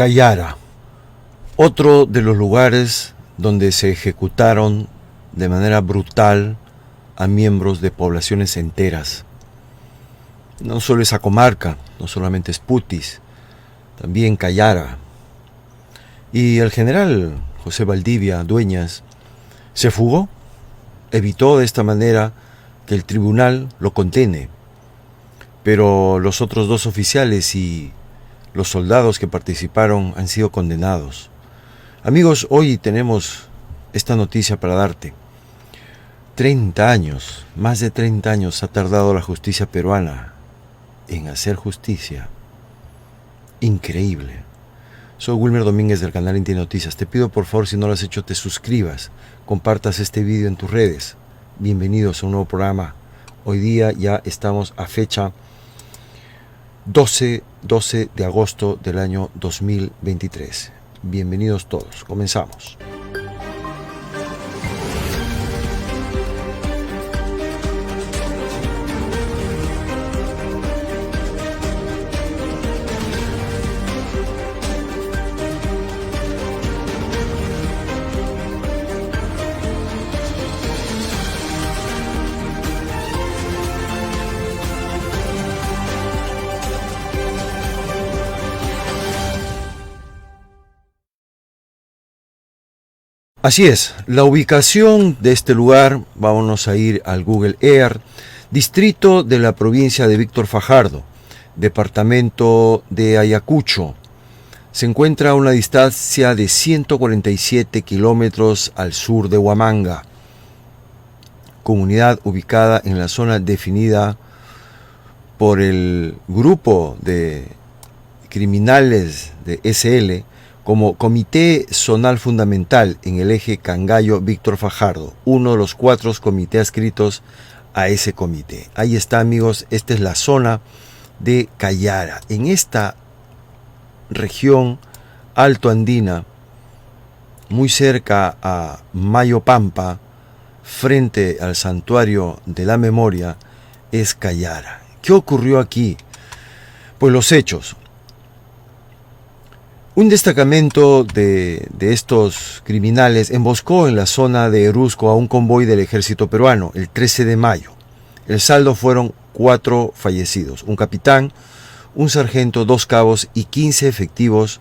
Cayara, otro de los lugares donde se ejecutaron de manera brutal a miembros de poblaciones enteras. No solo esa comarca, no solamente es Putis, también Cayara. Y el general José Valdivia Dueñas se fugó, evitó de esta manera que el tribunal lo condene. Pero los otros dos oficiales y los soldados que participaron han sido condenados. Amigos, hoy tenemos esta noticia para darte. 30 años, más de 30 años ha tardado la justicia peruana en hacer justicia. Increíble. Soy Wilmer Domínguez del canal Inti Noticias. Te pido por favor, si no lo has hecho, te suscribas, compartas este video en tus redes. Bienvenidos a un nuevo programa. Hoy día ya estamos a fecha 12 de agosto del año 2023. Bienvenidos todos. Comenzamos. Así es, la ubicación de este lugar, vámonos a ir al Google Earth, distrito de la provincia de Víctor Fajardo, departamento de Ayacucho. Se encuentra a una distancia de 147 kilómetros al sur de Huamanga, comunidad ubicada en la zona definida por el grupo de criminales de SL como Comité Zonal Fundamental en el eje Cangallo-Víctor Fajardo, uno de los 4 comités adscritos a ese comité. Ahí está, amigos, esta es la zona de Cayara. En esta región altoandina, muy cerca a Mayopampa, frente al Santuario de la Memoria, es Cayara. ¿Qué ocurrió aquí? Pues los hechos. Un destacamento de estos criminales emboscó en la zona de Erusco a un convoy del ejército peruano el 13 de mayo. El saldo fueron 4 fallecidos, un capitán, un sargento, 2 cabos y 15 efectivos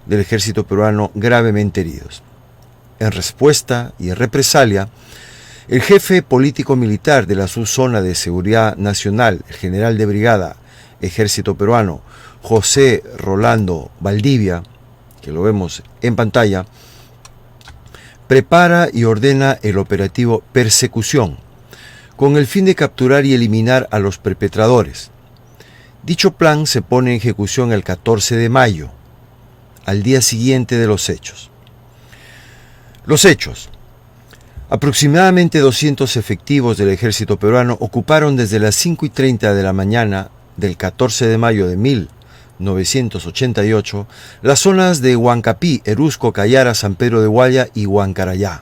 del ejército peruano gravemente heridos. En respuesta y en represalia, el jefe político-militar de la subzona de seguridad nacional, el general de brigada, ejército peruano, José Rolando Valdivia, que lo vemos en pantalla, prepara y ordena el operativo Persecución, con el fin de capturar y eliminar a los perpetradores. Dicho plan se pone en ejecución el 14 de mayo, al día siguiente de los hechos. Los hechos. Aproximadamente 200 efectivos del ejército peruano ocuparon desde las 5:30 de la mañana del 14 de mayo de 1988, las zonas de Huancapí, Erusco, Cayara, San Pedro de Guaya y Huancarayá.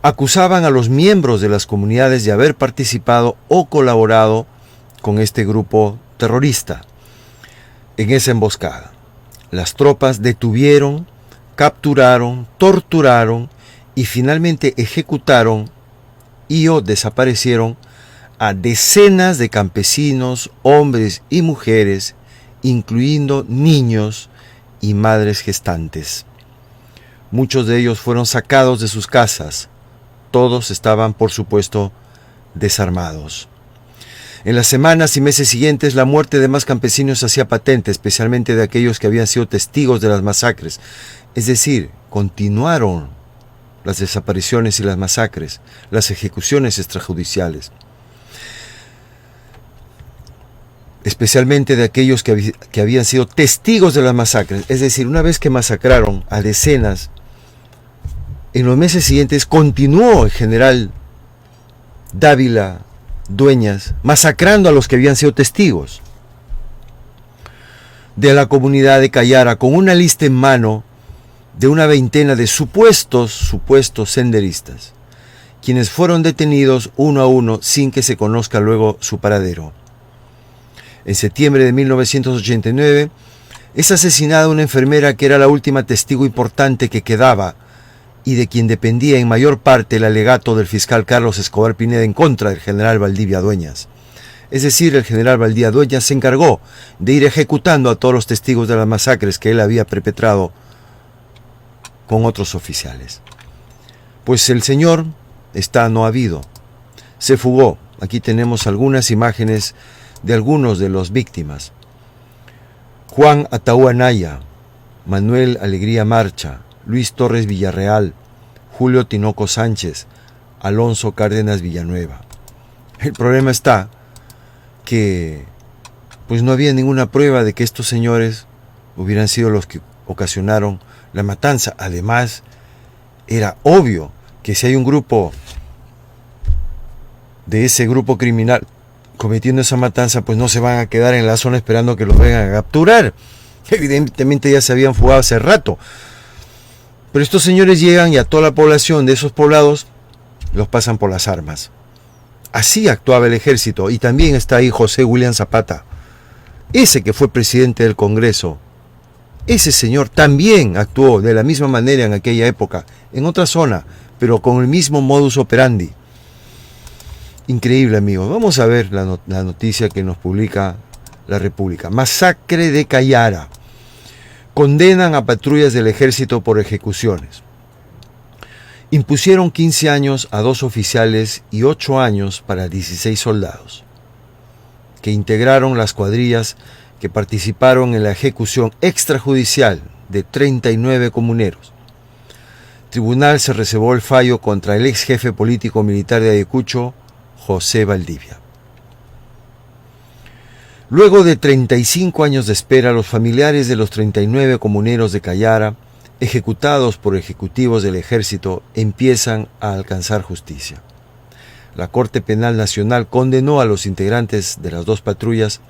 Acusaban a los miembros de las comunidades de haber participado o colaborado con este grupo terrorista en esa emboscada. Las tropas detuvieron, capturaron, torturaron y finalmente ejecutaron o desaparecieron a decenas de campesinos, hombres y mujeres, incluyendo niños y madres gestantes. Muchos de ellos fueron sacados de sus casas. Todos estaban, por supuesto, desarmados. En las semanas y meses siguientes, la muerte de más campesinos se hacía patente, especialmente de aquellos que habían sido testigos de las masacres. Es decir, continuaron las desapariciones y las masacres, las ejecuciones extrajudiciales. Especialmente de aquellos que habían sido testigos de las masacres. Es decir, una vez que masacraron a decenas, en los meses siguientes continuó el general Dávila Dueñas masacrando a los que habían sido testigos de la comunidad de Cayara, con una lista en mano de una veintena de supuestos senderistas, quienes fueron detenidos uno a uno sin que se conozca luego su paradero. En septiembre de 1989, Es asesinada una enfermera que era la última testigo importante que quedaba y de quien dependía en mayor parte el alegato del fiscal Carlos Escobar Pineda en contra del general Valdivia Dueñas. Es decir, el general Valdivia Dueñas se encargó de ir ejecutando a todos los testigos de las masacres que él había perpetrado con otros oficiales. Pues el señor está no habido. Se fugó. Aquí tenemos algunas imágenes de algunos de los víctimas. Juan Ataú Anaya, Manuel Alegría Marcha, Luis Torres Villarreal, Julio Tinoco Sánchez, Alonso Cárdenas Villanueva. El problema está que pues no había ninguna prueba de que estos señores hubieran sido los que ocasionaron la matanza. Además, era obvio que si hay un grupo de ese grupo criminal cometiendo esa matanza, pues no se van a quedar en la zona esperando que los vengan a capturar. Evidentemente ya se habían fugado hace rato. Pero estos señores llegan y a toda la población de esos poblados los pasan por las armas. Así actuaba el ejército. Y también está ahí José William Zapata, ese que fue presidente del Congreso. Ese señor también actuó de la misma manera en aquella época, en otra zona, pero con el mismo modus operandi. Increíble, amigos. Vamos a ver la noticia que nos publica La República. Masacre de Cayara. Condenan a patrullas del ejército por ejecuciones. Impusieron 15 años a 2 oficiales y 8 años para 16 soldados, que integraron las cuadrillas que participaron en la ejecución extrajudicial de 39 comuneros. Tribunal se reservó el fallo contra el ex jefe político militar de Ayacucho, José Valdivia. Luego de 35 años de espera, los familiares de los 39 comuneros de Cayara, ejecutados por ejecutivos del ejército, empiezan a alcanzar justicia. La Corte Penal Nacional condenó a los integrantes de las 2 patrullas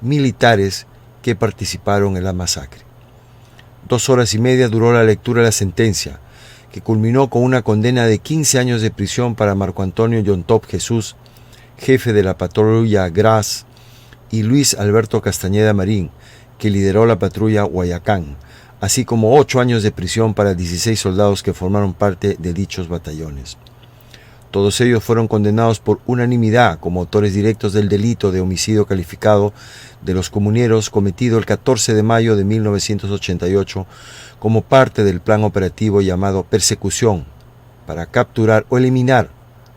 militares que participaron en la masacre. 2 horas y media duró la lectura de la sentencia, que culminó con una condena de 15 años de prisión para Marco Antonio Yontop Jesús, jefe de la patrulla Gras, y Luis Alberto Castañeda Marín, que lideró la patrulla Guayacán, así como 8 años de prisión para 16 soldados que formaron parte de dichos batallones. Todos ellos fueron condenados por unanimidad como autores directos del delito de homicidio calificado de los comuneros cometido el 14 de mayo de 1988 como parte del plan operativo llamado Persecución, para capturar o eliminar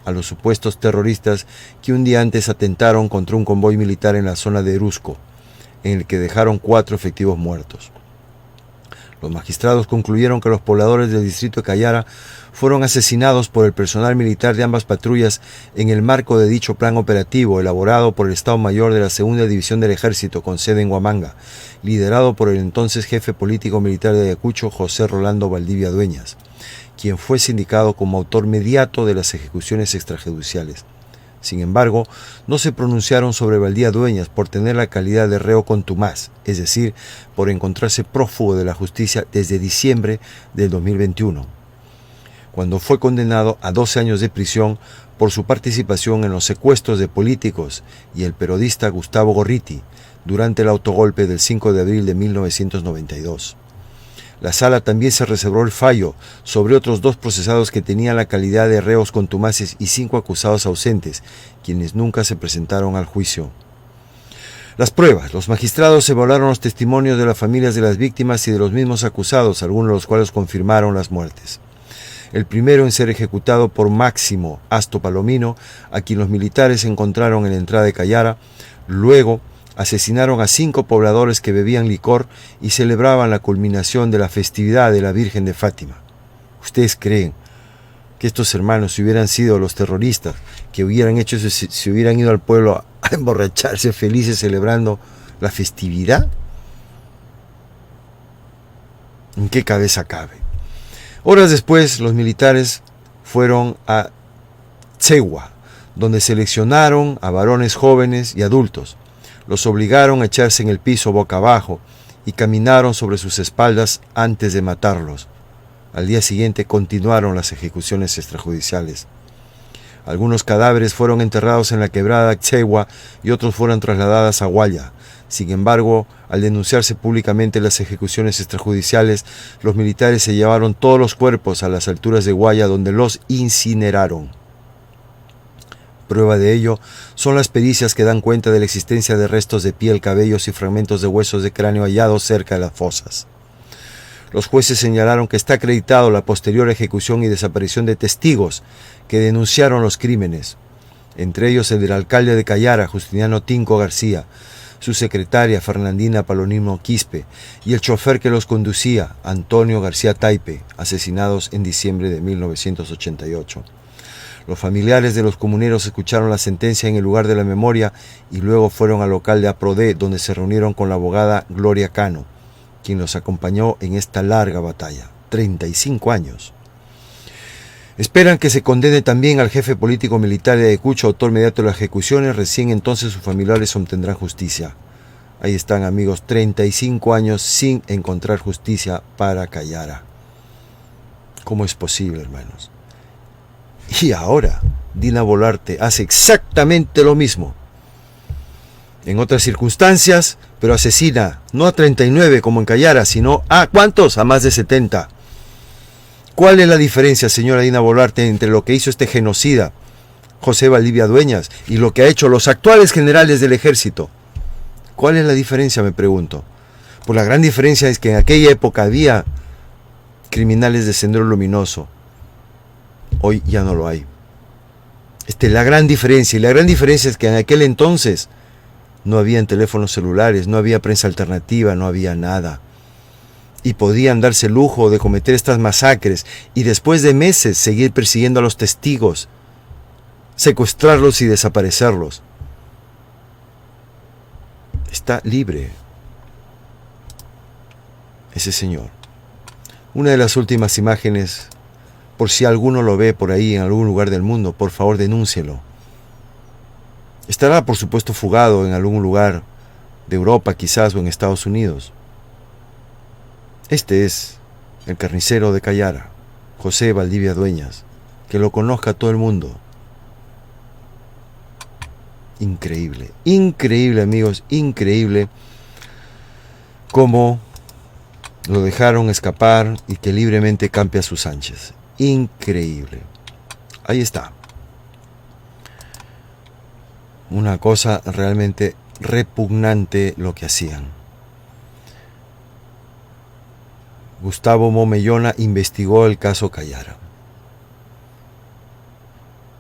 a los supuestos terroristas que un día antes atentaron contra un convoy militar en la zona de Erusco, en el que dejaron 4 efectivos muertos. Los magistrados concluyeron que los pobladores del distrito de Cayara fueron asesinados por el personal militar de ambas patrullas en el marco de dicho plan operativo elaborado por el Estado Mayor de la Segunda División del Ejército con sede en Huamanga, liderado por el entonces jefe político militar de Ayacucho, José Rolando Valdivia Dueñas, quien fue sindicado como autor mediato de las ejecuciones extrajudiciales. Sin embargo, no se pronunciaron sobre Valdivia Dueñas por tener la calidad de reo contumaz, es decir, por encontrarse prófugo de la justicia desde diciembre del 2021, cuando fue condenado a 12 años de prisión por su participación en los secuestros de políticos y el periodista Gustavo Gorriti durante el autogolpe del 5 de abril de 1992. La sala también se reservó el fallo sobre otros 2 procesados que tenían la calidad de reos contumaces y 5 acusados ausentes, quienes nunca se presentaron al juicio. Las pruebas. Los magistrados evaluaron los testimonios de las familias de las víctimas y de los mismos acusados, algunos de los cuales confirmaron las muertes. El primero en ser ejecutado por Máximo Asto Palomino, a quien los militares encontraron en la entrada de Cayara. Luego asesinaron a 5 pobladores que bebían licor y celebraban la culminación de la festividad de la Virgen de Fátima. ¿Ustedes creen que estos hermanos, si hubieran sido los terroristas, que hubieran hecho eso, si hubieran ido al pueblo a emborracharse felices celebrando la festividad? ¿En qué cabeza cabe? Horas después, los militares fueron a Tsewa, donde seleccionaron a varones jóvenes y adultos. Los obligaron a echarse en el piso boca abajo y caminaron sobre sus espaldas antes de matarlos. Al día siguiente continuaron las ejecuciones extrajudiciales. Algunos cadáveres fueron enterrados en la quebrada Tsewa y otros fueron trasladados a Guaya, Sin embargo, al denunciarse públicamente las ejecuciones extrajudiciales, los militares se llevaron todos los cuerpos a las alturas de Guaya, donde los incineraron. Prueba de ello son las pericias que dan cuenta de la existencia de restos de piel, cabellos y fragmentos de huesos de cráneo hallados cerca de las fosas. Los jueces señalaron que está acreditado la posterior ejecución y desaparición de testigos que denunciaron los crímenes, entre ellos el del alcalde de Cayara, Justiniano Tinco García, su secretaria Fernandina Palomino Quispe y el chofer que los conducía, Antonio García Taipe, asesinados en diciembre de 1988. Los familiares de los comuneros escucharon la sentencia en el lugar de la memoria y luego fueron al local de APRODE, donde se reunieron con la abogada Gloria Cano, quien los acompañó en esta larga batalla, 35 años. Esperan que se condene también al jefe político militar de Ayacucho, autor inmediato de las ejecuciones. Recién entonces sus familiares obtendrán justicia. Ahí están, amigos, 35 años sin encontrar justicia para Cayara. ¿Cómo es posible, hermanos? Y ahora, Dina Boluarte hace exactamente lo mismo. En otras circunstancias, pero asesina no a 39 como en Cayara, sino a ¿cuántos? A más de 70. ¿Cuál es la diferencia, señora Dina Boluarte, entre lo que hizo este genocida, José Valdivia Dueñas, y lo que ha hecho los actuales generales del ejército? ¿Cuál es la diferencia, me pregunto? Pues la gran diferencia es que en aquella época había criminales de Sendero Luminoso. Hoy ya no lo hay. Esta es la gran diferencia. Y la gran diferencia es que en aquel entonces no habían teléfonos celulares, no había prensa alternativa, no había nada. Y podían darse el lujo de cometer estas masacres y después de meses seguir persiguiendo a los testigos, secuestrarlos y desaparecerlos. Está libre ese señor. Una de las últimas imágenes, por si alguno lo ve por ahí en algún lugar del mundo, por favor denúncielo. Estará por supuesto fugado en algún lugar de Europa quizás o en Estados Unidos. Este es el carnicero de Cayara, José Valdivia Dueñas, que lo conozca todo el mundo. Increíble, increíble, amigos, increíble cómo lo dejaron escapar y que libremente campe a sus anchas. Increíble. Ahí está. Una cosa realmente repugnante lo que hacían. Gustavo Momellona investigó el caso Cayara.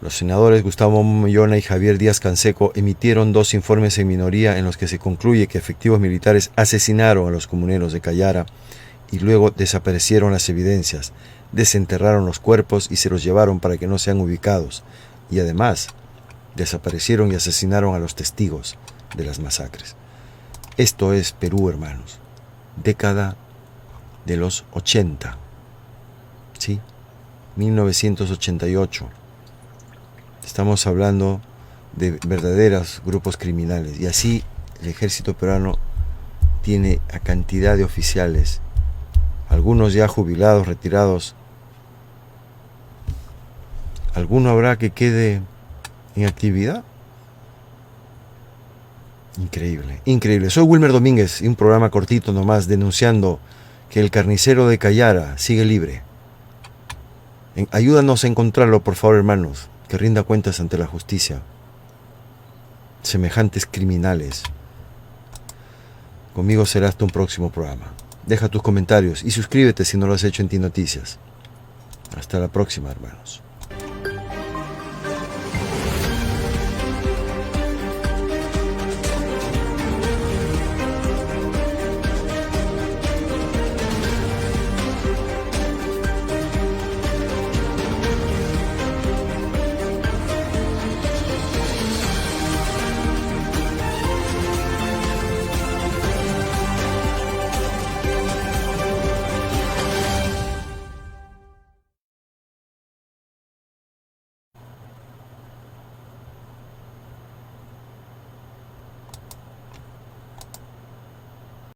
Los senadores Gustavo Momellona y Javier Díaz Canseco emitieron 2 informes en minoría en los que se concluye que efectivos militares asesinaron a los comuneros de Cayara y luego desaparecieron las evidencias, desenterraron los cuerpos y se los llevaron para que no sean ubicados, y además desaparecieron y asesinaron a los testigos de las masacres. Esto es Perú, hermanos. Década de los 80, ¿sí? 1988. Estamos hablando de verdaderos grupos criminales. Y así el ejército peruano tiene a cantidad de oficiales, algunos ya jubilados, retirados. ¿Alguno habrá que quede en actividad? Increíble, increíble. Soy Wilmer Domínguez y un programa cortito nomás denunciando que el carnicero de Cayara sigue libre. Ayúdanos a encontrarlo, por favor, hermanos, que rinda cuentas ante la justicia. Semejantes criminales. Conmigo será hasta un próximo programa. Deja tus comentarios y suscríbete si no lo has hecho en T Noticias. Hasta la próxima, hermanos.